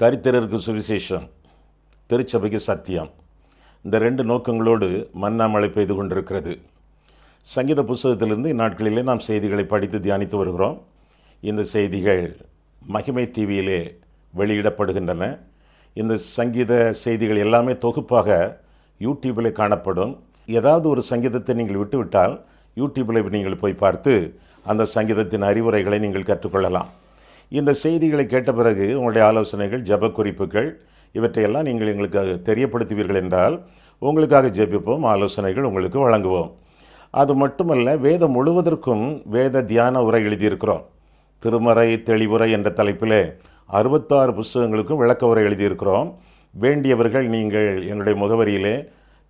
தரித்திரருக்கு சுவிசேஷம், திருச்சபைக்கு சத்தியம், இந்த 2 நோக்கங்களோடு மன்னா மழை பெய்து கொண்டிருக்கிறது. சங்கீத புஸ்தகத்திலிருந்து இந்நாட்களிலே நாம் செய்திகளை படித்து தியானித்து வருகிறோம். இந்த செய்திகள் மகிமை டிவியிலே வெளியிடப்படுகின்றன. இந்த சங்கீத செய்திகள் எல்லாமே தொகுப்பாக யூடியூபில் காணப்படும். ஏதாவது ஒரு சங்கீதத்தை நீங்கள் விட்டுவிட்டால் யூடியூபில் நீங்கள் போய் பார்த்து அந்த சங்கீதத்தின் அறிவுரைகளை நீங்கள் கற்றுக்கொள்ளலாம். இந்த செய்திகளை கேட்ட பிறகு உங்களுடைய ஆலோசனைகள், ஜெப குறிப்புகள் இவற்றையெல்லாம் நீங்கள் எங்களுக்கு தெரியப்படுத்துவீர்கள் என்றால் உங்களுக்காக ஜெபிப்போம், ஆலோசனைகள் உங்களுக்கு வழங்குவோம். அது மட்டுமல்ல, வேதம் முழுவதற்கும் வேத தியான உரை எழுதியிருக்கிறோம். திருமறை தெளிவுரை என்ற தலைப்பிலே 66 புஸ்தகங்களுக்கும் விளக்க உரை எழுதியிருக்கிறோம். வேண்டியவர்கள் நீங்கள் எங்களுடைய முகவரியிலே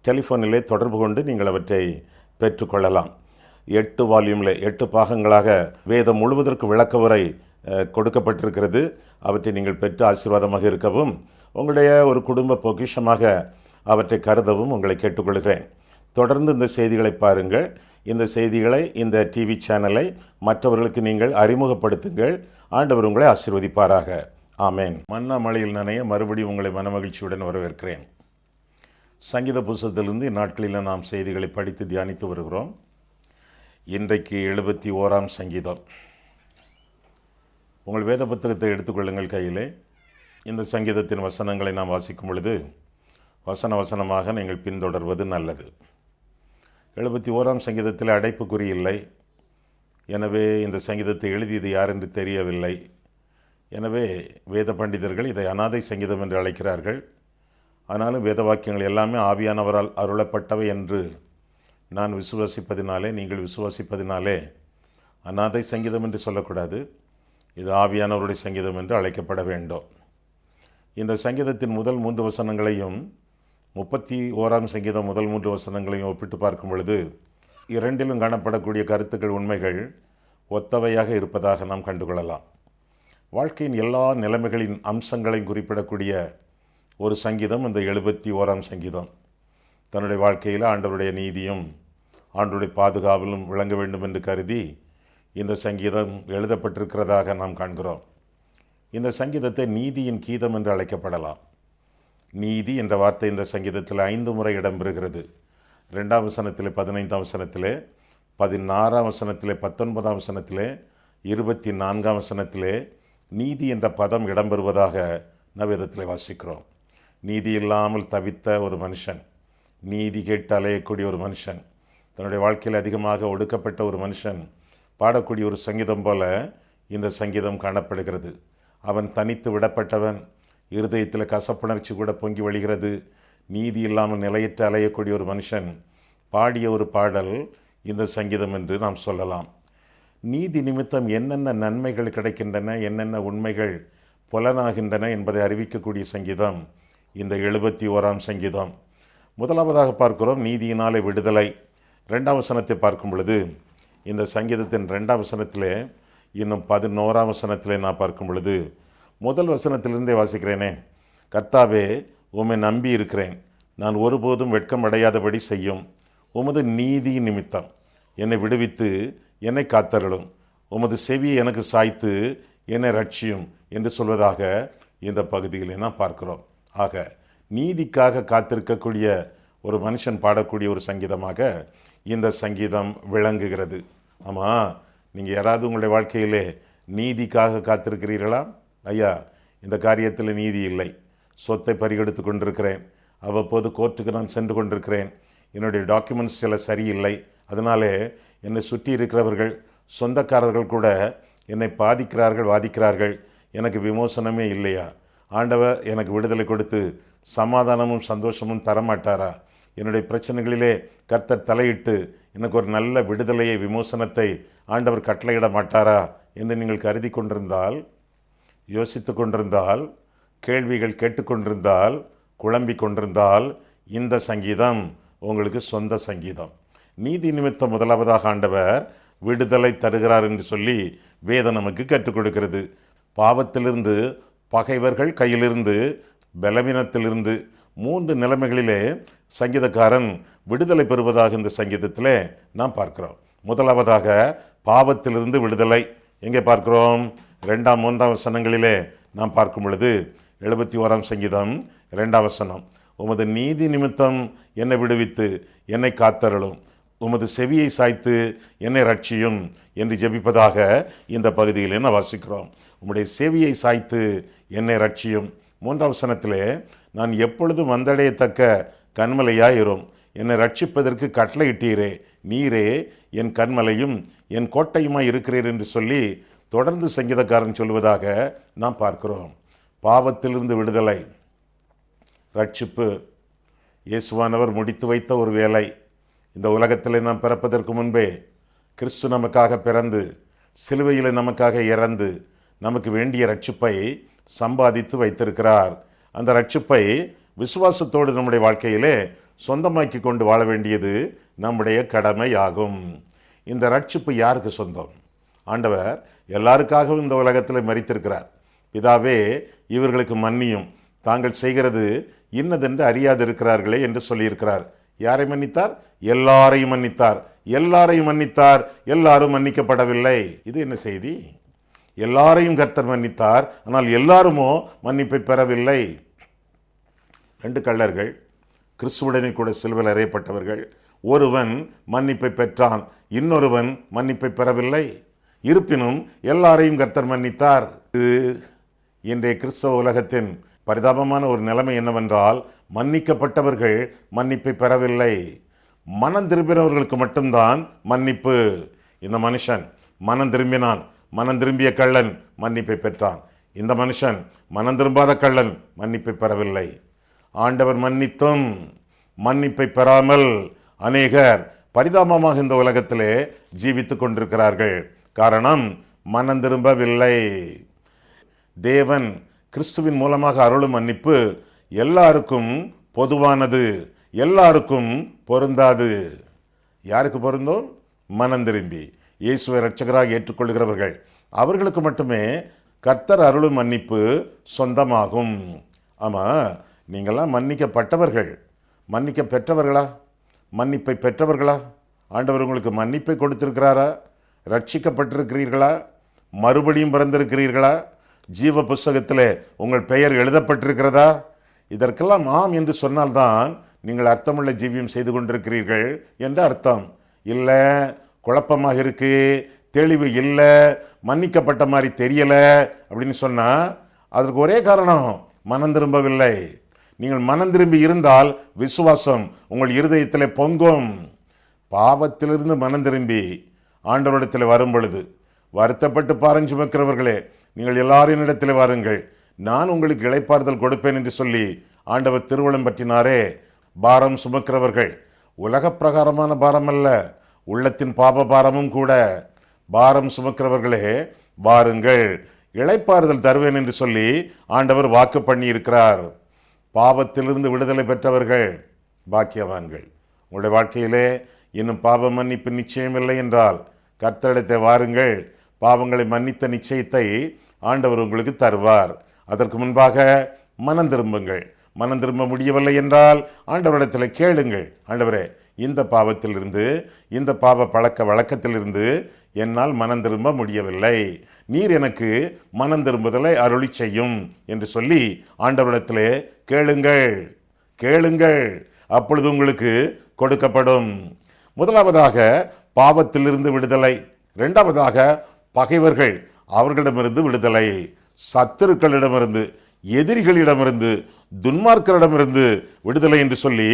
டெலிஃபோனிலே தொடர்பு கொண்டு நீங்கள் அவற்றை பெற்றுக்கொள்ளலாம். 8 வால்யூமில் 8 பாகங்களாக வேதம் முழுவதற்கு விளக்க உரை கொடுக்கப்பட்டிருக்கிறது. அவற்றை நீங்கள் பெற்று ஆசீர்வாதமாக இருக்கவும், உங்களுடைய ஒரு குடும்ப பொக்கிஷமாக அவற்றை கருதவும் உங்களை கேட்டுக்கொள்கிறேன். தொடர்ந்து இந்த செய்திகளை பாருங்கள். இந்த செய்திகளை, இந்த டிவி சேனலை மற்றவர்களுக்கு நீங்கள் அறிமுகப்படுத்துங்கள். ஆண்டவர் உங்களை ஆசீர்வதிப்பாராக. ஆமேன். மன்னா மழையில் நனைய மறுபடியும் உங்களை மனமகிழ்ச்சியுடன் வரவேற்கிறேன். சங்கீத புஸ்தகத்திலிருந்து இந்நாட்களில் நாம் செய்திகளை படித்து தியானித்து வருகிறோம். இன்றைக்கு 71ஆம் சங்கீதம். உங்கள் வேத புத்தகத்தை எடுத்துக்கொள்ளுங்கள் கையிலே. இந்த சங்கீதத்தின் வசனங்களை நாம் வாசிக்கும் பொழுது வசனமாக நீங்கள் பின்தொடர்வது நல்லது. 71ஆம் சங்கீதத்தில் அடைப்புக்குறி இல்லை. எனவே இந்த சங்கீதத்தை எழுதியது யார் என்று தெரியவில்லை. எனவே வேத பண்டிதர்கள் இதை அநாதை சங்கீதம் என்று அழைக்கிறார்கள். ஆனாலும் வேத வாக்கியங்கள் எல்லாமே ஆவியானவரால் அருளப்பட்டவை என்று நான் விசுவாசிப்பதினாலே, நீங்கள் விசுவாசிப்பதினாலே அநாதை சங்கீதம் என்று சொல்லக்கூடாது. இது ஆவியானவருடைய சங்கீதம் என்று அழைக்கப்பட வேண்டும். இந்த சங்கீதத்தின் முதல் 3 வசனங்களையும் 31ஆம் சங்கீதம் முதல் 3 வசனங்களையும் ஒப்பிட்டு பார்க்கும் பொழுது இரண்டிலும் காணப்படக்கூடிய கருத்துக்கள், உண்மைகள் ஒத்தவையாக இருப்பதாக நாம் கண்டுகொள்ளலாம். வாழ்க்கையின் எல்லா நிலைமைகளின் அம்சங்களையும் குறிப்பிடக்கூடிய ஒரு சங்கீதம் இந்த 71ஆம் சங்கீதம். தன்னுடைய வாழ்க்கையில் ஆண்டவருடைய நீதியும் ஆண்டவருடைய பாதுகாவலும் விளங்க வேண்டும் என்று கருதி இந்த சங்கீதம் எழுதப்பட்டிருக்கிறதாக நாம் காண்கிறோம். இந்த சங்கீதத்தை நீதியின் கீதம் என்று அழைக்கப்படலாம். நீதி என்ற வார்த்தை இந்த சங்கீதத்தில் 5 முறை இடம்பெறுகிறது. 2ஆம் வசனத்திலே, 15ஆம் வசனத்திலே, 16ஆம் வசனத்திலே, 19ஆம் வசனத்திலே, 24ஆம் வசனத்திலே நீதி என்ற பதம் இடம்பெறுவதாக நவேதத்தில் வாசிக்கிறோம். நீதி இல்லாமல் தவித்த ஒரு மனுஷன், நீதி கேட்டு அலையக்கூடிய ஒரு மனுஷன், தன்னுடைய வாழ்க்கையில் அதிகமாக ஒடுக்கப்பட்ட ஒரு மனுஷன் பாடக்கூடிய ஒரு சங்கீதம் போல இந்த சங்கீதம் காணப்படுகிறது. அவன் தனித்து விடப்பட்டவன், இருதயத்தில் கசப்புணர்ச்சி கூட பொங்கி வழிகிறது. நீதி இல்லாமல் நிலையற்று அலையக்கூடிய ஒரு மனுஷன் பாடிய ஒரு பாடல் இந்த சங்கீதம் என்று நாம் சொல்லலாம். நீதி நிமித்தம் என்னென்ன நன்மைகள் கிடைக்கின்றன, என்னென்ன உண்மைகள் புலனாகின்றன என்பதை அறிவிக்கக்கூடிய சங்கீதம் இந்த 71ஆம் சங்கீதம். முதலாவதாக பார்க்கிறோம் நீதியினாலே விடுதலை. 2ஆம் வசனத்தை பார்க்கும் பொழுது இந்த சங்கீதத்தின் 2ஆம் வசனத்திலே, இன்னும் 11ஆம் வசனத்திலே நான் பார்க்கும் பொழுது, முதல் வசனத்திலிருந்தே வாசிக்கிறேனே, கர்த்தாவே உம்மை நம்பி இருக்கிறேன், நான் ஒருபோதும் வெட்கம் அடையாதபடி செய்யும். உமது நீதி நிமித்தம் என்னை விடுவித்து என்னை காத்தருளும். உமது செவியை எனக்கு சாய்த்து என்னை ரட்சியும் என்று சொல்வதாக இந்த பகுதியிலே நாம் பார்க்கிறோம். ஆக நீதிக்காக காத்திருக்கக்கூடிய ஒரு மனுஷன் பாடக்கூடிய ஒரு சங்கீதமாக இந்த சங்கீதம் விளங்குகிறது. ஆமாம், நீங்கள் யாராவது உங்களுடைய வாழ்க்கையிலே நீதிக்காக காத்திருக்கிறீர்களா? ஐயா, இந்த காரியத்தில் நீதி இல்லை, சொத்தை பறிகொடுத்து கொண்டிருக்கிறேன், அவ்வப்போது கோர்ட்டுக்கு நான் சென்று கொண்டிருக்கிறேன், என்னுடைய டாக்குமெண்ட்ஸ் சில சரியில்லை, அதனாலே என்னை சுற்றி இருக்கிறவர்கள், சொந்தக்காரர்கள் கூட என்னை பாதிக்கிறார்கள், வாதிக்கிறார்கள், எனக்கு விமோசனமே இல்லையா? ஆண்டவர் எனக்கு விடுதலை கொடுத்து சமாதானமும் சந்தோஷமும் தரமாட்டாரா? என்னுடைய பிரச்சனைகளிலே கர்த்தர் தலையிட்டு எனக்கு ஒரு நல்ல விடுதலையை, விமோசனத்தை ஆண்டவர் கட்டளையிட மாட்டாரா என்று நீங்கள் கருதி கொண்டிருந்தால், யோசித்து கொண்டிருந்தால், கேள்விகள் கேட்டுக்கொண்டிருந்தால், குழம்பி கொண்டிருந்தால், இந்த சங்கீதம் உங்களுக்கு சொந்த சங்கீதம். நீதி நிமித்தம் முதலாவதாக ஆண்டவர் விடுதலை தருகிறார் என்று சொல்லி வேதம் நமக்கு கற்றுக் கொடுக்கிறது. பாவத்திலிருந்து, பகைவர்கள் கையிலிருந்து, பலவீனத்திலிருந்து 3 நிலைமைகளிலே சங்கீதக்காரன் விடுதலை பெறுவதாக இந்த சங்கீதத்தில் நாம் பார்க்கிறோம். முதலாவதாக பாவத்திலிருந்து விடுதலை எங்கே பார்க்கிறோம்? 2ஆம் 3ஆம் வசனங்களிலே நாம் பார்க்கும் பொழுது 71 சங்கீதம் 2 வசனம். உமது நீதி நிமித்தம் என்னை விடுவித்து என்னை காத்தருளும், உமது செவியை சாய்த்து என்னை ரட்சியும் என்று ஜெபிப்பதாக இந்த பகுதியில் என்ன வாசிக்கிறோம். உம்முடைய செவியை சாய்த்து என்னை ரட்சியும். 3 வசனத்திலே, நான் எப்பொழுதும் வந்தடையத்தக்க கண்மலையாயிரும், என்னை ரட்சிப்பதற்கு கட்டளையிட்டீரே, நீரே என் கண்மலையும் என் கோட்டையுமாய் இருக்கிறீர் என்று சொல்லி தொடர்ந்து சங்கீதக்காரன் சொல்வதாக நாம் பார்க்கிறோம். பாவத்திலிருந்து விடுதலை, ரட்சிப்பு இயேசுவானவர் முடித்து வைத்த ஒரு வேலை. இந்த உலகத்தில் நாம் பிறப்பதற்கு முன்பே கிறிஸ்து நமக்காக பிறந்து சிலுவையில் நமக்காக இறந்து நமக்கு வேண்டிய ரட்சிப்பை சம்பாதித்து வைத்திருக்கிறார். அந்த ரட்சிப்பை விசுவாசத்தோடு நம்முடைய வாழ்க்கையிலே சொந்தமாக்கி கொண்டு வாழ வேண்டியது நம்முடைய கடமை ஆகும். இந்த ரட்சிப்பு யாருக்கு சொந்தம்? ஆண்டவர் எல்லாருக்காகவும் இந்த உலகத்தில் மரித்திருக்கிறார். பிதாவே, இவர்களுக்கு மன்னியும், தாங்கள் செய்கிறது இன்னதென்று அறியாதிருக்கிறார்களே என்று சொல்லியிருக்கிறார். யாரை மன்னித்தார்? எல்லாரையும் மன்னித்தார். எல்லாரையும் மன்னித்தார், எல்லாரும் மன்னிக்கப்படவில்லை. இது என்ன செய்தி? எல்லாரையும் கர்த்தர் மன்னித்தார், ஆனால் எல்லாருமோ மன்னிப்பை பெறவில்லை. 2 கள்ளர்கள், கிறிஸ்துவுடனே கூட சிலுவையில் அறையப்பட்டவர்கள். ஒருவன் மன்னிப்பை பெற்றான், இன்னொருவன் மன்னிப்பை பெறவில்லை. இருப்பினும் எல்லாரையும் கர்த்தர் மன்னித்தார். இன்றைய கிறிஸ்தவ உலகத்தின் பரிதாபமான ஒரு நிலைமை என்னவென்றால், மன்னிக்கப்பட்டவர்கள் மன்னிப்பை பெறவில்லை. மனம் திரும்பினவர்களுக்கு மட்டும்தான் மன்னிப்பு. இந்த மனுஷன் மனம் திரும்பினான், மனம் திரும்பிய கள்ளன் மன்னிப்பை பெற்றான். இந்த மனுஷன் மனம் திரும்பாத கள்ளன் மன்னிப்பை பெறவில்லை. ஆண்டவர் மன்னித்தும் மன்னிப்பை பெறாமல் அநேகர் பரிதாபமாக இந்த உலகத்திலே ஜீவித்து கொண்டிருக்கிறார்கள். காரணம், மனம் திரும்பவில்லை. தேவன் கிறிஸ்துவின் மூலமாக அருளும் மன்னிப்பு எல்லாருக்கும் பொதுவானது, எல்லாருக்கும் பொருந்தாது. யாருக்கு பொருந்தும்? மனம் திரும்பி இயேசுவை இரட்சகராக ஏற்றுக்கொள்கிறவர்கள், அவர்களுக்கு மட்டுமே கர்த்தர் அருளும் மன்னிப்பு சொந்தமாகும். ஆமாம், நீங்கள்லாம் மன்னிக்கப்பட்டவர்கள். மன்னிக்க பெற்றவர்களா? மன்னிப்பை பெற்றவர்களா? ஆண்டவர் உங்களுக்கு மன்னிப்பை கொடுத்திருக்கிறாரா? ரட்சிக்கப்பட்டிருக்கிறீர்களா? மறுபடியும் பிறந்திருக்கிறீர்களா? ஜீவ புஸ்தகத்தில் உங்கள் பெயர் எழுதப்பட்டிருக்கிறதா? இதற்கெல்லாம் ஆம் என்று சொன்னால்தான் நீங்கள் அர்த்தமுள்ள ஜீவியம் செய்து கொண்டிருக்கிறீர்கள் என்று அர்த்தம். இல்லை, குழப்பமாக இருக்கு, தெளிவு இல்லை, மன்னிக்கப்பட்ட மாதிரி தெரியலை அப்படின்னு சொன்னால் அதற்கு ஒரே காரணம், மனம் திரும்பவில்லை. நீங்கள் மனம் திரும்பி இருந்தால் விசுவாசம் உங்கள் இருதயத்தில் பொங்கும். பாவத்திலிருந்து மனம் திரும்பி ஆண்டவரிடத்தில் வரும் பொழுது, வருத்தப்பட்டு பாரம் சுமக்கிறவர்களே, நீங்கள் எல்லாரின் இடத்துல வாருங்கள், நான் உங்களுக்கு இளைப்பாறுதல் கொடுப்பேன் என்று சொல்லி ஆண்டவர் திருவுளம் பற்றினாரே. பாரம் சுமக்கிறவர்கள், உலக பிரகாரமான பாரம் அல்ல, உள்ளத்தின் பாப பாரமும் கூட. பாரம் சுமக்கிறவர்களே வாருங்கள், இளைப்பாறுதல் தருவேன் என்று சொல்லி ஆண்டவர் வாக்கு பண்ணி இருக்கிறார். பாவத்திலிருந்து விடுதலை பெற்றவர்கள் பாக்கியவான்கள். உங்களுடைய வாழ்க்கையிலே இன்னும் பாவ மன்னிப்பு நிச்சயமில்லை என்றால் கர்த்தரிடத்தை வாருங்கள். பாவங்களை மன்னித்த நிச்சயத்தை ஆண்டவர் உங்களுக்கு தருவார். அதற்கு முன்பாக மனம் திரும்புங்கள். மனம் திரும்ப முடியவில்லை என்றால் ஆண்டவரிடத்தில் கேளுங்கள், ஆண்டவரே, இந்த பாவத்திலிருந்து, இந்த பாவ பழக்க வழக்கத்திலிருந்து என்னால் மனம் திரும்ப முடியவில்லை, நீர் எனக்கு மனம் திரும்புதலை அருளி செய்யும் என்று சொல்லி ஆண்டவரிடத்திலே கேளுங்கள். கேளுங்கள், அப்பொழுது உங்களுக்கு கொடுக்கப்படும். முதலாவதாக பாவத்திலிருந்து விடுதலை. 2வதாக பகைவர்கள், அவர்களிடமிருந்து விடுதலை. சத்துருக்களிடமிருந்து, எதிரிகளிடமிருந்து, துன்மார்க்கரிடமிருந்து விடுதலை என்று சொல்லி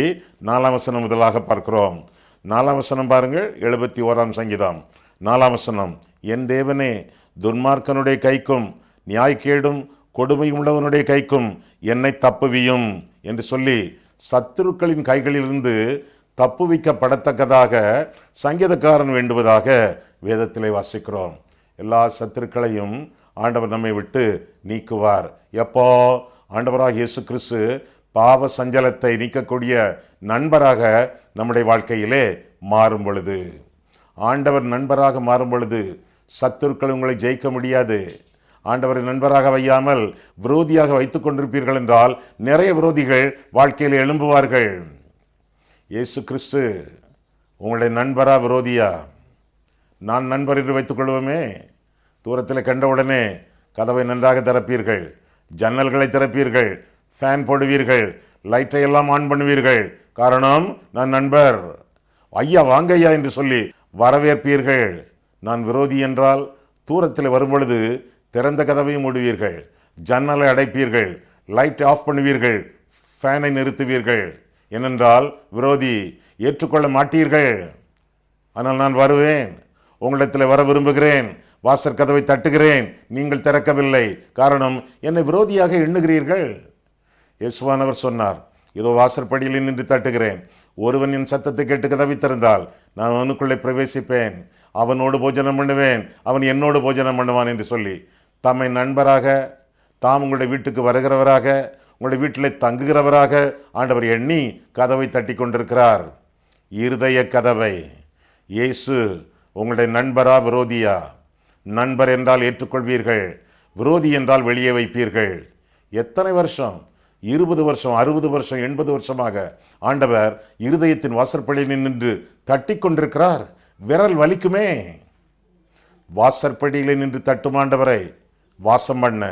4ஆம் வசனம் முதலாக பார்க்கிறோம். 4ஆம் வசனம் பாருங்கள், 71 சங்கீதம் 4ஆம் வசனம். என் தேவனே, துன்மார்க்கனுடைய கைக்கும் நியாய்க்கேடும் கொடுமையும் உள்ளவனுடைய கைக்கும் என்னை தப்புவியும் என்று சொல்லி சத்துருக்களின் கைகளிலிருந்து தப்புவிக்கப்படத்தக்கதாக சங்கீதக்காரன் வேண்டுவதாக வேதத்திலே வாசிக்கிறோம். எல்லா சத்துருக்களையும் ஆண்டவர் நம்மை விட்டு நீக்குவார். எப்போ? ஆண்டவராக இயேசு கிறிஸ்து பாவ சஞ்சலத்தை நீக்கக்கூடிய நண்பராக நம்முடைய வாழ்க்கையிலே மாறும் பொழுது, ஆண்டவர் நண்பராக மாறும் பொழுது சத்துருக்கள் உங்களை ஜெயிக்க முடியாது. ஆண்டவரை நண்பராக வையாமல் விரோதியாக வைத்துக் கொண்டிருப்பீர்கள் என்றால் நிறைய விரோதிகள் வாழ்க்கையில் எழும்புவார்கள். இயேசு கிறிஸ்து உங்களுடைய நண்பரா விரோதியா? நான் நண்பர் என்று வைத்துக் கொள்வோமே, தூரத்தில் கண்டவுடனே கதவை நன்றாக திறப்பீர்கள், ஜன்னல்களை திறப்பீர்கள், ஃபேன் போடுவீர்கள், லைட்டை எல்லாம் ஆன் பண்ணுவீர்கள். காரணம், நான் நண்பர், ஐயா வாங்க ஐயா என்று சொல்லி வரவேற்பீர்கள். நான் விரோதி என்றால் தூரத்தில் வரும்பொழுது திறந்த கதவை மூடுவீர்கள், ஜன்னலை அடைப்பீர்கள், லைட்டை ஆஃப் பண்ணுவீர்கள், ஃபேனை நிறுத்துவீர்கள். ஏனென்றால் விரோதி, ஏற்றுக்கொள்ள மாட்டீர்கள். ஆனால் நான் வருவேன், உங்களிடத்தில் வர விரும்புகிறேன், வாசற் கதவை தட்டுகிறேன், நீங்கள் திறக்கவில்லை. காரணம், என்னை விரோதியாக எண்ணுகிறீர்கள். இயேசுவானவர் சொன்னார், இதோ வாசற்படியில் நின்று தட்டுகிறேன், ஒருவன் என் சத்தத்தை கேட்டு கதவை திறந்தால் நான் அவனுக்குள்ளே பிரவேசிப்பேன், அவனோடு போஜனம் பண்ணுவேன், அவன் என்னோடு போஜனம் பண்ணுவான் என்று சொல்லி தம்மை நண்பராக, தாம் உங்களுடைய வீட்டுக்கு வருகிறவராக, உங்களுடைய வீட்டில் தங்குகிறவராக ஆண்டவர் எண்ணி கதவை தட்டி கொண்டிருக்கிறார். இருதய கதவை. இயேசு உங்களுடைய நண்பரா விரோதியா? நண்பர் என்றால் ஏற்றுக்கொள்வீர்கள், விரோதி என்றால் வெளியே வைப்பீர்கள். எத்தனை வருஷம்? 20 வருஷம், 60 வருஷம், 80 வருஷமாக ஆண்டவர் இருதயத்தின் வாசற்படியில் நின்று தட்டி கொண்டிருக்கிறார். விரல் வலிக்குமே. வாசற்படியில் நின்று தட்டும் ஆண்டவரை வாசம் பண்ண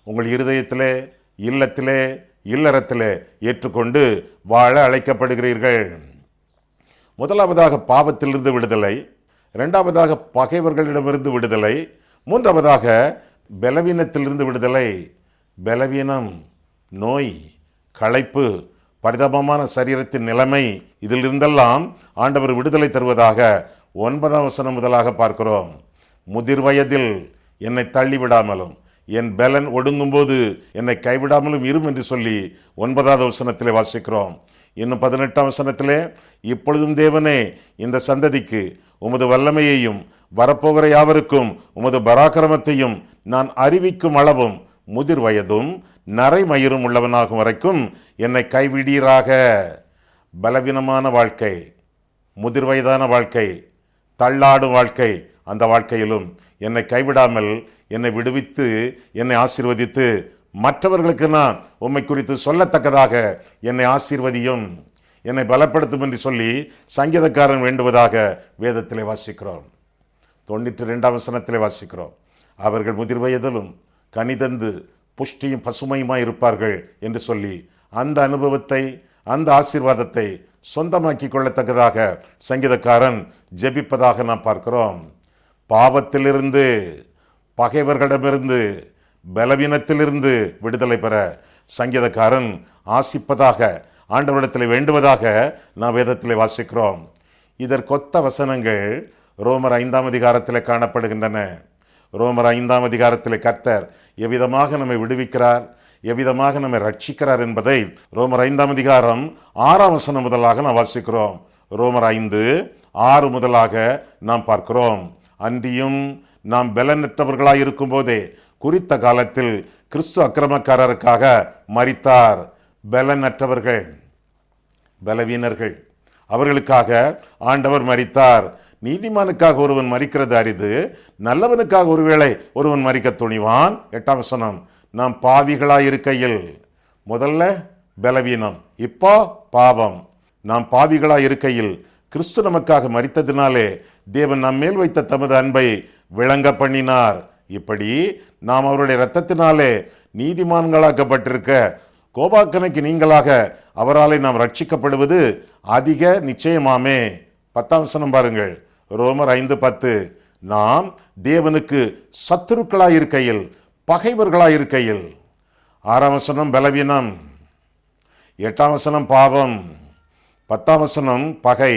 உங்கள் இருதயத்திலே, இல்லத்திலே, இல்லறத்திலே ஏற்றுக்கொண்டு வாழ அழைக்கப்படுகிறீர்கள். முதலாவதாக பாவத்திலிருந்து விடுதலை, இரண்டாவதாக பகைவர்களிடமிருந்து விடுதலை, மூன்றாவதாக பலவீனத்திலிருந்து விடுதலை. பலவீனம், நோய், களைப்பு, பரிதாபமான சரீரத்தின் நிலைமை, இதிலிருந்தெல்லாம் ஆண்டவர் விடுதலை தருவதாக 9ஆம் வசனம் முதலாக பார்க்கிறோம். முதிர் வயதில் என்னை தள்ளிவிடாமலும் என் பலன் ஒடுங்கும் போது என்னை கைவிடாமலும் இரும் என்று சொல்லி 9ஆவது வசனத்திலே வாசிக்கிறோம். இன்னும் 18ஆம் வசனத்திலே, இப்பொழுதும் தேவனே இந்த சந்ததிக்கு உமது வல்லமையையும் வரப்போகிற யாவருக்கும் உமது பராக்கிரமத்தையும் நான் அறிவிக்கும் அளவும் முதிர் வயதும் நரைமயிரும் உள்ளவனாகும் வரைக்கும் என்னை கைவிடீராக. பலவீனமான வாழ்க்கை, முதிர் வயதான வாழ்க்கை, தள்ளாடும் வாழ்க்கை, அந்த வாழ்க்கையிலும் என்னை கைவிடாமல் என்னை விடுவித்து என்னை ஆசீர்வதித்து மற்றவர்களுக்கு நான் உம்மை குறித்து சொல்லத்தக்கதாக என்னை ஆசீர்வதியும், என்னை பலப்படுத்தும் என்று சொல்லி சங்கீதக்காரன் வேண்டுவதாக வேதத்திலே வாசிக்கிறோம். 92ஆம் வசனத்திலே வாசிக்கிறோம், அவர்கள் முதிர் வயதிலும் கனிதந்து புஷ்டியும் பசுமையுமாய் இருப்பார்கள் என்று சொல்லி அந்த அனுபவத்தை, அந்த ஆசீர்வாதத்தை சொந்தமாக்கி கொள்ளத்தக்கதாக சங்கீதக்காரன் ஜெபிப்பதாக நாம் பார்க்கிறோம். பாவத்திலிருந்து, பகைவர்களிடமிருந்து, பலவீனத்திலிருந்து விடுதலை பெற சங்கீதக்காரன் ஆசிப்பதாக, ஆண்டவரிடத்தில் வேண்டுவதாக நாம் வேதத்திலே வாசிக்கிறோம். இதற்கொத்த வசனங்கள் ரோமர் 5ஆம் அதிகாரத்தில் காணப்படுகின்றன. ரோமர் 5ஆம் அதிகாரத்தில் கர்த்தர் எவ்விதமாக நம்மை விடுவிக்கிறார், எவ்விதமாக நம்மை ரட்சிக்கிறார் என்பதை ரோமர் 5ஆம் அதிகாரம் 6ஆம் வசனம் முதலாக நாம் வாசிக்கிறோம். ரோமர் 5:6 முதலாக நாம் பார்க்கிறோம். அன்றியும் நாம் பலனற்றவர்களாய் இருக்கும் போதே குறித்த காலத்தில் கிறிஸ்து அக்கிரமக்காரருக்காக மரித்தார். பலனற்றவர்கள், பலவீனர்கள், அவர்களுக்காக ஆண்டவர் மரித்தார். நீதிமானுக்காக ஒருவன் மரிக்கிறது அரிது, நல்லவனுக்காக ஒருவேளை ஒருவன் மரிக்க துணிவான். 8ஆம் வசனம், நாம் பாவிகளாயிருக்கையில், முதல்ல பலவீனம், இப்போ பாவம். நாம் பாவிகளாயிருக்கையில் கிறிஸ்து நமக்காக மரித்ததினாலே தேவன் நம்மேல் வைத்த தமது அன்பை விளங்க பண்ணினார். இப்படி நாம் அவருடைய இரத்தத்தினாலே நீதிமான்களாக்கப்பட்டிருக்க கோபாக்கனைக்கு நீங்களாக அவராலே நாம் ரட்சிக்கப்படுவது அதிக நிச்சயமாமே. 10ஆம் வசனம் பாருங்கள், ரோமர் 5:10, நாம் தேவனுக்கு சத்துருக்களாயிருக்கையில், பகைவர்களாயிருக்கையில். 6ஆம் வசனம் பலவீனம், 8ஆம் வசனம் பாவம், 10ஆம் வசனம் பகை.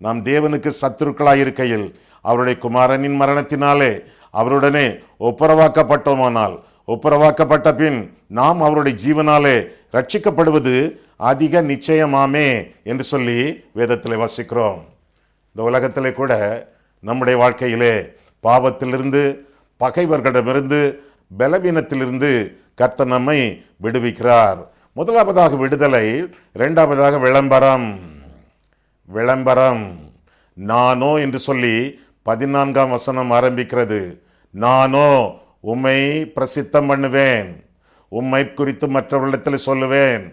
நாம் தேவனுக்கு சத்துருக்களாயிருக்கையில் அவருடைய குமாரனின் மரணத்தினாலே அவருடனே ஒப்புரவாக்கப்பட்டோமானால், ஒப்புரவாக்கப்பட்ட பின் நாம் அவருடைய ஜீவனாலே ரட்சிக்கப்படுவது அதிக நிச்சயமாமே என்று சொல்லி வேதத்தில் வாசிக்கிறோம். இந்த உலகத்திலே கூட நம்முடைய வாழ்க்கையிலே பாவத்திலிருந்து, பகைவர்களிடமிருந்து, பலவீனத்திலிருந்து கர்த்தர் நம்மை விடுவிக்கிறார். முதலாவதாக விடுதலை, இரண்டாவதாக விளம்பரம். விளம்பரம், நானோ என்று சொல்லி 14ஆம் வசனம் ஆரம்பிக்கிறது. நானோ உம்மை பிரசித்தம் பண்ணுவேன், உம்மை குறித்து மற்றவர்களிடத்தில் சொல்லுவேன்.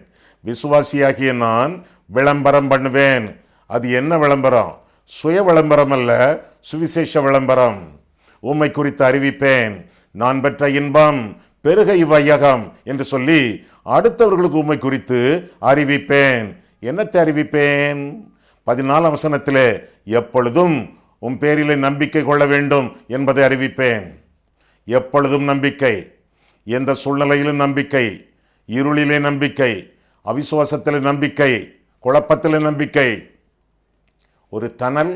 விசுவாசியாகிய நான் விளம்பரம் பண்ணுவேன். அது என்ன விளம்பரம்? சுய விளம்பரம் அல்ல, சுவிசேஷ விளம்பரம். உம்மை குறித்து அறிவிப்பேன். நான் பெற்ற இன்பம், பெருக இவ்வையகம் என்று சொல்லி அடுத்தவர்களுக்கு உம்மை குறித்து அறிவிப்பேன். என்னத்தை அறிவிப்பேன்? 14 வசனத்திலே எப்பொழுதும் உம் பேரிலே நம்பிக்கை கொள்ள வேண்டும் என்பதை அறிவிப்பேன். எப்பொழுதும் நம்பிக்கை, எந்த சூழ்நிலையிலும் நம்பிக்கை, இருளிலே நம்பிக்கை, அவிசுவாசத்திலே நம்பிக்கை, குழப்பத்திலே நம்பிக்கை. ஒரு டனல்,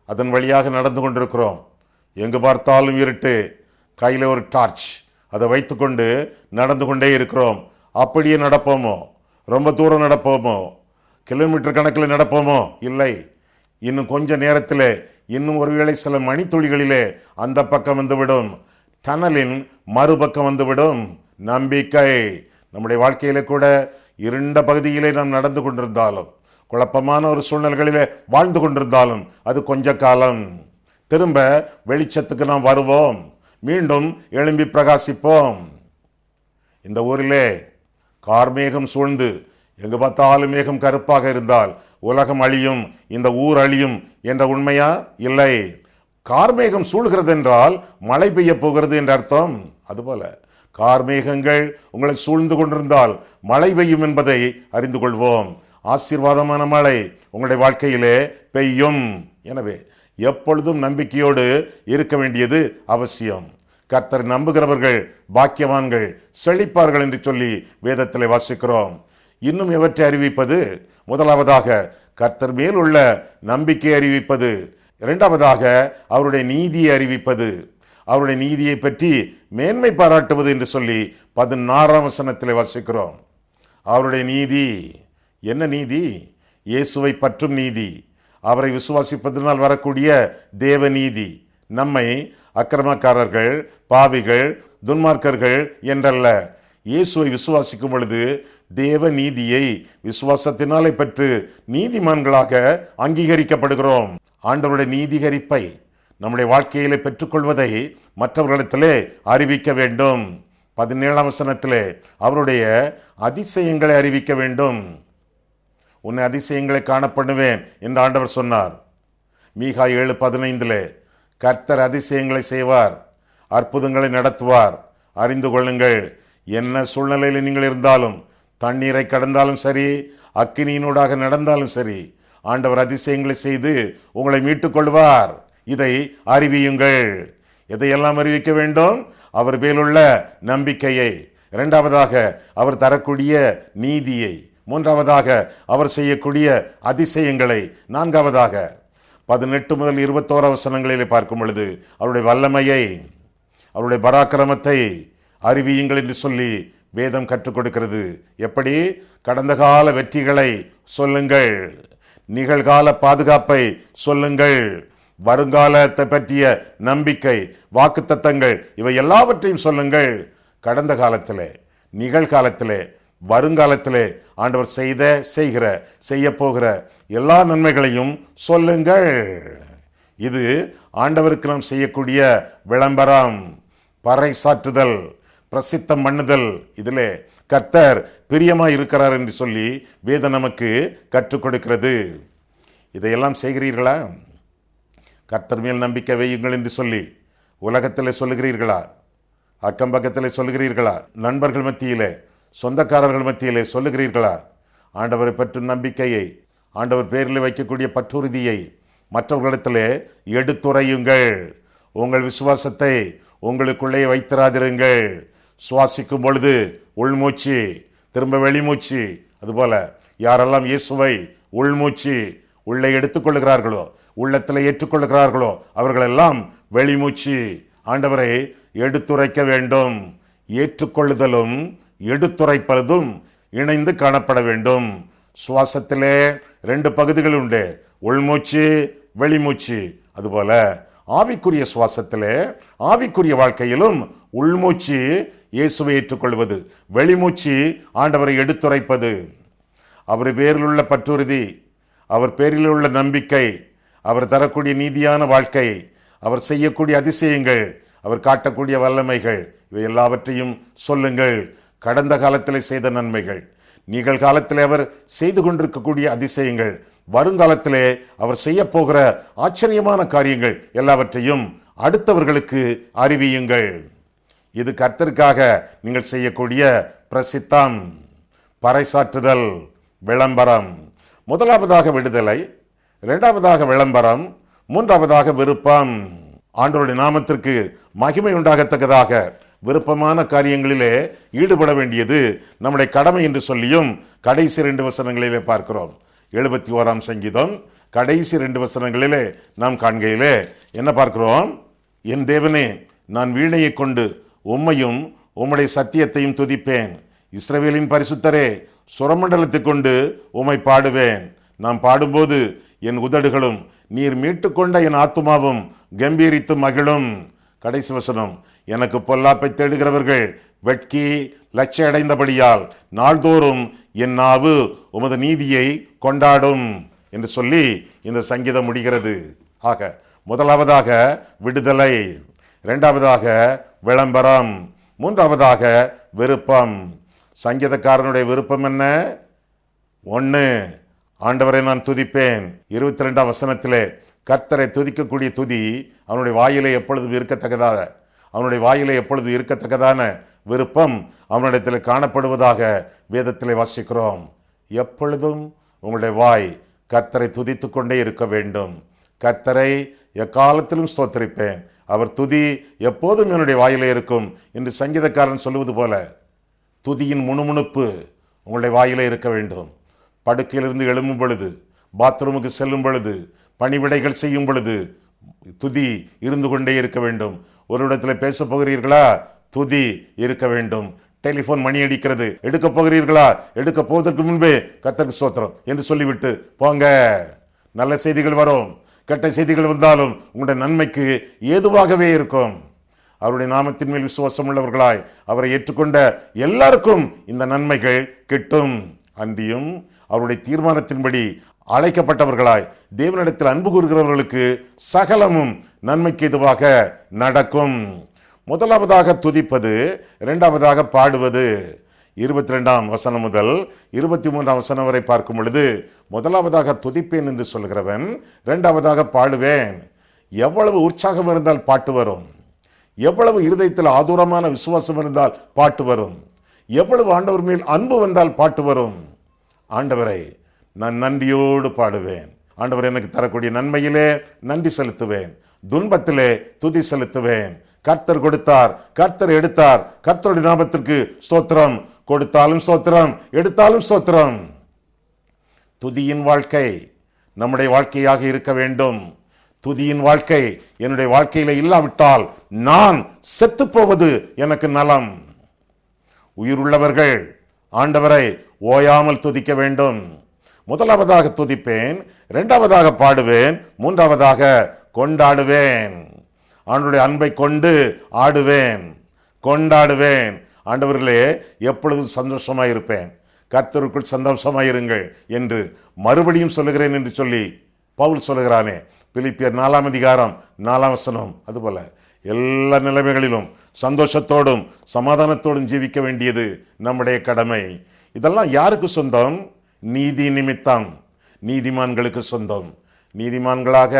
அதன் வழியாக நடந்து கொண்டிருக்கிறோம். எங்கு பார்த்தாலும் இருட்டு, கையில் ஒரு டார்ச், அதை வைத்துக்கொண்டு நடந்து கொண்டே இருக்கிறோம். அப்படியே நடப்போமோ? ரொம்ப தூரம் நடப்போமோ? கிலோமீட்டர் கணக்கில் நடப்போமோ? இல்லை. இன்னும் கொஞ்ச நேரத்தில், இன்னும் ஒருவேளை சில மணித்துளிகளிலே அந்த பக்கம் வந்துவிடும். டனலின் மறுபக்கம் வந்துவிடும் நம்பிக்கை. நம்முடைய வாழ்க்கையிலே கூட இருண்ட பகுதியிலே நாம் நடந்து கொண்டிருந்தாலும், குழப்பமான ஒரு சூழ்நிலைகளிலே வாழ்ந்து கொண்டிருந்தாலும் அது கொஞ்ச காலம். திரும்ப வெளிச்சத்துக்கு நாம் வருவோம், மீண்டும் எழும்பி பிரகாசிப்போம். இந்த ஊரிலே கார்மேகம் சூழ்ந்து எங்கு பார்த்தாலும் மேகம் கருப்பாக இருந்தால் உலகம் அழியும், இந்த ஊர் அழியும் என்ற உண்மையா? இல்லை. கார்மேகம் சூழ்கிறது என்றால் மழை பெய்ய போகிறது என்ற அர்த்தம். அதுபோல கார்மேகங்கள் உங்களை சூழ்ந்து கொண்டிருந்தால் மழை பெய்யும் என்பதை அறிந்து கொள்வோம். ஆசீர்வாதமான மழை உங்களுடைய வாழ்க்கையிலே பெய்யும். எனவே எப்பொழுதும் நம்பிக்கையோடு இருக்க வேண்டியது அவசியம். கர்த்தர் நம்புகிறவர்கள் பாக்கியவான்கள், செழிப்பார்கள் என்று சொல்லி வேதத்தில் வாசிக்கிறோம். இன்னும் எவற்றை அறிவிப்பது? முதலாவதாக கர்த்தர் மேல் உள்ள நம்பிக்கை அறிவிப்பது. இரண்டாவதாக அவருடைய நீதியை அறிவிப்பது, அவருடைய நீதியை பற்றி மேன்மை பாராட்டுவது என்று சொல்லி 16ஆம் வசனத்தில் வாசிக்கிறோம். அவருடைய நீதி என்ன நீதி? இயேசுவை பற்றும் நீதி, அவரை விசுவாசிப்பதனால் வரக்கூடிய தேவ நீதி. நம்மை அக்கிரமக்காரர்கள், பாவிகள், துன்மார்க்கர்கள் என்றல்ல, இயேசுவை விசுவாசிக்கும் பொழுது தேவ நீதியை விசுவாசத்தினாலே பெற்று நீதிமான்களாக அங்கீகரிக்கப்படுகிறோம். ஆண்டவருடைய நீதிகரிப்பை நம்முடைய வாழ்க்கையிலே பெற்றுக்கொள்வதை மற்றவர்களிடத்திலே அறிவிக்க வேண்டும். 17ஆம் வசனத்திலே அவருடைய அதிசயங்களை அறிவிக்க வேண்டும். உன்னை அதிசயங்களை காணப்படுவேன் என்று ஆண்டவர் சொன்னார். மீகா 7:15 கர்த்தர் அதிசயங்களை செய்வார், அற்புதங்களை நடத்துவார். அறிந்து கொள்ளுங்கள், என்ன சூழ்நிலையில் நீங்கள் இருந்தாலும், தண்ணீரை கடந்தாலும் சரி, அக்கினியினூடாக நடந்தாலும் சரி, ஆண்டவர் அதிசயங்களை செய்து உங்களை மீட்டுக் கொள்வார். இதை அறிவியுங்கள். எதையெல்லாம் அறிவிக்க வேண்டும்? அவர் மேலுள்ள நம்பிக்கையை. இரண்டாவதாக அவர் தரக்கூடிய நீதியை. மூன்றாவதாக அவர் செய்யக்கூடிய அதிசயங்களை. நான்காவதாக 18 முதல் 21 வசனங்களிலே பார்க்கும் பொழுது அவருடைய வல்லமையை, அவருடைய பராக்கிரமத்தை அறிவியுங்கள் என்று சொல்லி வேதம் கற்றுக் கொடுக்கிறது. எப்படி? கடந்த கால வெற்றிகளை சொல்லுங்கள், நிகழ்கால பாதுகாப்பை சொல்லுங்கள், வருங்காலத்தை பற்றிய நம்பிக்கை, வாக்குத்தத்தங்கள், இவை எல்லாவற்றையும் சொல்லுங்கள். கடந்த காலத்திலே, நிகழ்காலத்திலே, வருங்காலத்திலே ஆண்டவர் செய்கிற செய்ய போகிற எல்லா நன்மைகளையும் சொல்லுங்கள். இது ஆண்டவருக்கு நாம் செய்யக்கூடிய விளம்பரம், பறைசாற்றுதல், பிரசித்தம் பண்ணுதல். இதிலே கர்த்தர் பிரியமாய் இருக்கிறார் என்று சொல்லி வேதம் நமக்கு கற்றுக் கொடுக்கிறது. இதையெல்லாம் செய்கிறீர்களா? கர்த்தர் மேல் நம்பிக்கை வையுங்கள் என்று சொல்லி உலகத்தில் சொல்லுகிறீர்களா? அக்கம் பக்கத்தில் சொல்லுகிறீர்களா? நண்பர்கள் மத்தியிலே, சொந்தக்காரர்கள் மத்தியிலே சொல்லுகிறீர்களா? ஆண்டவரை பற்றும் நம்பிக்கையை, ஆண்டவர் பேரில் வைக்கக்கூடிய பற்றுறுதியை மற்றவர்களிடத்திலே எடுத்துரையுங்கள். உங்கள் விசுவாசத்தை உங்களுக்குள்ளே வைத்திராதிருங்கள். சுவாசிக்கும் பொழுது உள்மூச்சு, திரும்ப வெளிமூச்சு. அதுபோல யாரெல்லாம் இயேசுவை உள்மூச்சு உள்ளே எடுத்துக்கொள்ளுகிறார்களோ, உள்ளத்தில் ஏற்றுக்கொள்ளுகிறார்களோ, அவர்களெல்லாம் வெளிமூச்சு ஆண்டவரை எடுத்துரைக்க வேண்டும். ஏற்றுக்கொள்ளுதலும் எடுத்துரைப்பதும் இணைந்து காணப்பட வேண்டும். சுவாசத்திலே 2 பகுதிகள் உண்டு, உள்மூச்சு, வெளிமூச்சு. அதுபோல ஆவிக்குரிய சுவாசத்திலே, ஆவிக்குரிய வாழ்க்கையிலும் உள்மூச்சு இயேசுவை ஏற்றுக்கொள்வது, வெளிமூச்சு ஆண்டவரை எடுத்துரைப்பது. அவர் பேரில் உள்ள பற்றுறுதி, அவர் பேரில் உள்ள நம்பிக்கை, அவர் தரக்கூடிய நீதியான வாழ்க்கை, அவர் செய்யக்கூடிய அதிசயங்கள், அவர் காட்டக்கூடிய வல்லமைகள், இவை எல்லாவற்றையும் சொல்லுங்கள். கடந்த காலத்தில் செய்த நன்மைகள், நிகழ்காலத்தில் அவர் செய்து கொண்டிருக்கக்கூடிய அதிசயங்கள், வருங்காலத்திலே அவர் செய்ய போகிற ஆச்சரியமான காரியங்கள் எல்லாவற்றையும் அடுத்தவர்களுக்கு அறிவியுங்கள். இது கர்த்தருக்காக நீங்கள் செய்யக்கூடிய பிரசித்தம், பறைசாற்றுதல், விளம்பரம். முதலாவதாக விடுதலை, இரண்டாவதாக விளம்பரம், மூன்றாவதாக விருப்பம். ஆண்டவருடைய நாமத்திற்கு மகிமை உண்டாகத்தக்கதாக விருப்பமான காரியங்களிலே ஈடுபட வேண்டியது நம்முடைய கடமை என்று சொல்லியும் கடைசி 2 வசனங்களிலே பார்க்கிறோம். 71ஆம் சங்கீதம் கடைசி 2 வசனங்களிலே நாம் காண்கையிலே என்ன பார்க்கிறோம்? என் தேவனே, நான் வீணையை கொண்டு உம்மையும் உம்முடைய சத்தியத்தையும் துதிப்பேன். இஸ்ரவேலின் பரிசுத்தரே, சுரமண்டலத்தை கொண்டு உம்மை பாடுவேன். நாம் பாடும்போது என் உதடுகளும் நீர் மீட்டுக்கொண்ட என் ஆத்துமாவும் கம்பீரித்து மகிழும். கடைசி வசனம், எனக்கு பொல்லாப்பை தேடுகிறவர்கள் வெட்கி லட்சிய அடைந்தபடியால் நாள்தோறும் என் நாவு உமது நீதியை கொண்டாடும் என்று சொல்லி இந்த சங்கீதம் முடிகிறது. ஆக முதலாவதாக விடுதலை, இரண்டாவதாக விளம்பரம், மூன்றாவதாக விருப்பம். சங்கீதக்காரனுடைய விருப்பம் என்ன? 1, ஆண்டவரை நான் துதிப்பேன். 22ஆம் வசனத்திலே கர்த்தரை துதிக்கக்கூடிய துதி அவனுடைய வாயிலே எப்பொழுதும் இருக்கத்தக்கதாக, அவனுடைய வாயிலே எப்பொழுதும் இருக்கத்தக்கதான விருப்பம் அவனிடத்தில் காணப்படுவதாக வேதத்திலே வாசிக்கிறோம். எப்பொழுதும் உங்களுடைய வாய் கர்த்தரை துதித்து கொண்டே இருக்க வேண்டும். கர்த்தரை எக்காலத்திலும் ஸ்தோத்திரிப்பேன், அவர் துதி எப்போதும் என்னுடைய வாயிலே இருக்கும் என்று சங்கீதக்காரன் சொல்லுவது போல துதியின் முணுமுணுப்பு உங்களுடைய வாயிலே இருக்க வேண்டும். படுக்கையிலிருந்து எழும்பும் பொழுது, பாத்ரூமுக்கு செல்லும் பொழுது, பணிவிடைகள் செய்யும் பொழுது துதி இருந்து கொண்டே இருக்க வேண்டும். ஒரு இடத்துல பேச போகிறீர்களா? துதி இருக்க வேண்டும். டெலிஃபோன் மணி அடிக்கிறது, எடுக்க போகிறீர்களா? எடுக்க போவதற்கு முன்பே கர்த்தருக்கு ஸ்தோத்திரம் என்று சொல்லிவிட்டு போங்க. நல்ல செய்திகள் வரும், கெட்ட செய்திகள் வந்தாலும் உங்களுடைய நன்மைக்கு ஏதுவாகவே இருக்கும். அவருடைய நாமத்தின் மேல் விசுவாசம் உள்ளவர்களாய் அவரை ஏற்றுக்கொண்ட எல்லாருக்கும் இந்த நன்மைகள் கிட்டும். அன்றியும் அவருடைய தீர்மானத்தின்படி அழைக்கப்பட்டவர்களாய் தேவனிடத்தில் அன்பு கூறுகிறவர்களுக்கு சகலமும் நன்மைக்கு ஏதுவாக நடக்கும். முதலாவதாக துதிப்பது, இரண்டாவதாக பாடுவது. 22ஆம் வசனம் முதல் 23ஆம் வசனம் வரை பார்க்கும் பொழுது முதலாவதாக துதிப்பேன் என்று சொல்கிறவன் இரண்டாவதாக பாடுவேன். எவ்வளவு உற்சாகம் இருந்தால் பாட்டு வரும், எவ்வளவு இருதயத்தில் ஆதூரமான விசுவாசம் இருந்தால் பாட்டு வரும், எவ்வளவு ஆண்டவர் மேல் அன்பு வந்தால் பாட்டு வரும். ஆண்டவரை நான் நன்றியோடு பாடுவேன். ஆண்டவர் எனக்கு தரக்கூடிய நன்மையிலே நன்றி செலுத்துவேன், துன்பத்திலே துதி செலுத்துவேன். கர்த்தர் கொடுத்தார், கர்த்தர் எடுத்தார், கர்த்தருடைய நாமத்திற்கு ஸ்தோத்திரம். கொடுத்தாலும் ஸ்தோத்திரம், எடுத்தாலும் ஸ்தோத்திரம். துதியின் வாழ்க்கை நம்முடைய வாழ்க்கையாக இருக்க வேண்டும். துதியின் வாழ்க்கை என்னுடைய வாழ்க்கையில இல்லாவிட்டால் நான் செத்து போவது எனக்கு நலம். உயிருள்ளவர்கள் ஆண்டவரை ஓயாமல் துதிக்க வேண்டும். முதலாவதாக துதிப்பேன், இரண்டாவதாக பாடுவேன், மூன்றாவதாக கொண்டாடுவேன். ஆண்டவருடைய அன்பை கொண்டு ஆடுவேன், கொண்டாடுவேன். ஆண்டவர்களே, எப்பொழுதும் சந்தோஷமாய் இருப்பேன், கர்த்தருக்குள் சந்தோஷமாயிருங்கள் என்று மறுபடியும் சொல்லுகிறேன் என்று சொல்லி பவுல் சொல்லுகிறானே, பிலிப்பியர் 4ஆம் அதிகாரம் 4ஆம் வசனம். அதுபோல எல்லா நிலைமைகளிலும் சந்தோஷத்தோடும் சமாதானத்தோடும் ஜீவிக்க வேண்டியது நம்முடைய கடமை. இதெல்லாம் யாருக்கு சொந்தம்? நீதி நிமித்தம் நீதிமான்களுக்கு சொந்தம். நீதிமான்களாக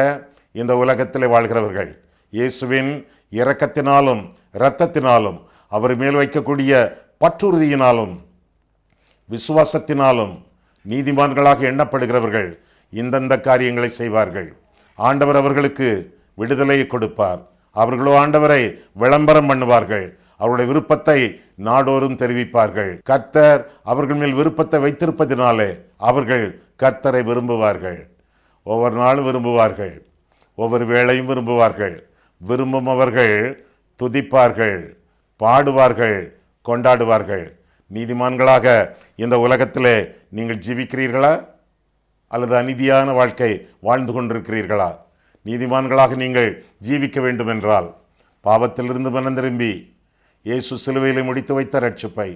இந்த உலகத்தில் வாழ்கிறவர்கள் இயேசுவின் இரக்கத்தினாலும் இரத்தத்தினாலும் அவர் மேல் வைக்கக்கூடிய பற்றுறுதியினாலும் விசுவாசத்தினாலும் நீதிமான்களாக எண்ணப்படுகிறவர்கள் இந்தந்த காரியங்களை செய்வார்கள். ஆண்டவர் அவர்களுக்கு விடுதலையை கொடுப்பார். அவர்களோ ஆண்டவரை விளம்பரம் பண்ணுவார்கள், அவருடைய விருப்பத்தை நாடோறும் தெரிவிப்பார்கள். கர்த்தர் அவர்கள் மேல் விருப்பத்தை வைத்திருப்பதினாலே அவர்கள் கர்த்தரை விரும்புவார்கள். ஒவ்வொரு நாளும் விரும்புவார்கள், ஒவ்வொரு வேளையும் விரும்புவார்கள். விரும்பும் அவர்கள் துதிப்பார்கள், பாடுவார்கள், கொண்டாடுவார்கள். நீதிமான்களாக இந்த உலகத்திலே நீங்கள் ஜீவிக்கிறீர்களா அல்லது அநீதியான வாழ்க்கை வாழ்ந்து கொண்டிருக்கிறீர்களா? நீதிமான்களாக நீங்கள் ஜீவிக்க வேண்டும் என்றால் பாவத்திலிருந்து மனம் திரும்பி இயேசு சிலுவையிலே முடித்து வைத்த ரட்சிப்பை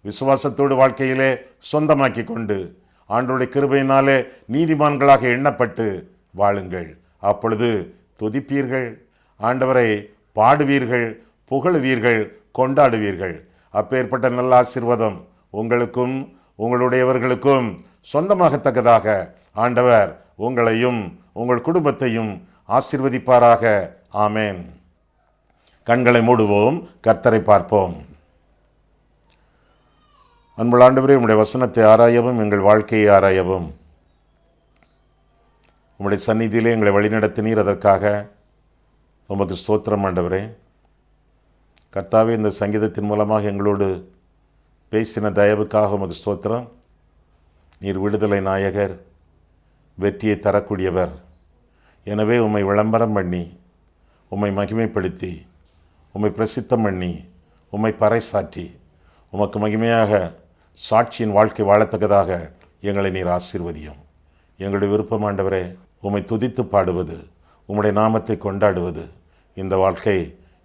விசுவாசத்தோடு வாழ்க்கையிலே சொந்தமாக்கி கொண்டு ஆண்டவருடைய கிருபையினாலே நீதிமான்களாக எண்ணப்பட்டு வாழுங்கள். அப்பொழுது துதிப்பீர்கள், ஆண்டவரை பாடுவீர்கள், புகழுவீர்கள், கொண்டாடுவீர்கள். அப்பேற்பட்ட நல்ல ஆசீர்வாதம் உங்களுக்கும் உங்களுடையவர்களுக்கும் சொந்தமாகத்தக்கதாக ஆண்டவர் உங்களையும் உங்கள் குடும்பத்தையும் ஆசீர்வதிப்பாராக. ஆமேன். கண்களை மூடுவோம், கர்த்தரை பார்ப்போம். அன்புள்ள ஆண்டவரே, உம்முடைய வசனத்தை ஆராயவும், எங்கள் வாழ்க்கையை ஆராயவும் உம்முடைய சந்நிதியிலே எங்களை வழிநடத்தினீர். அதற்காக உமக்கு ஸ்தோத்திரம் ஆண்டவரே. கர்த்தாவே, இந்த சங்கீதத்தின் மூலமாக எங்களோடு பேசின தயவுக்காக உமக்கு ஸ்தோத்திரம். நீர் விடுதலை நாயகர், வெற்றியை தரக்கூடியவர். எனவே உம்மை விளம்பரம் பண்ணி, உம்மை மகிமைப்படுத்தி, உம்மை பிரசித்தம் பண்ணி, உம்மை பறைசாற்றி, உமக்கு மகிமையாக சாட்சியின் வாழ்க்கை வாழத்தக்கதாக எங்களை நீர் ஆசீர்வதியும். எங்களுடைய விருப்பம் ஆண்டவரே, உம்மை துதித்து பாடுவது, உம்முடைய நாமத்தை கொண்டாடுவது. இந்த வாழ்க்கை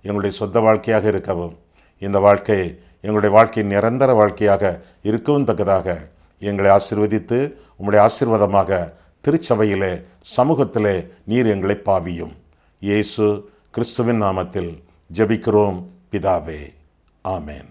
எங்களுடைய சொந்த வாழ்க்கையாக இருக்கவும், இந்த வாழ்க்கை எங்களுடைய வாழ்க்கையின் நிரந்தர வாழ்க்கையாக இருக்கவும் தக்கதாக எங்களை ஆசீர்வதித்து, உம்முடைய ஆசீர்வாதமாக திருச்சபையிலே, சமூகத்திலே நீர் எங்களை பாவியும். இயேசு கிறிஸ்துவின் நாமத்தில் ஜெபிக்கிறோம் பிதாவே. ஆமேன்.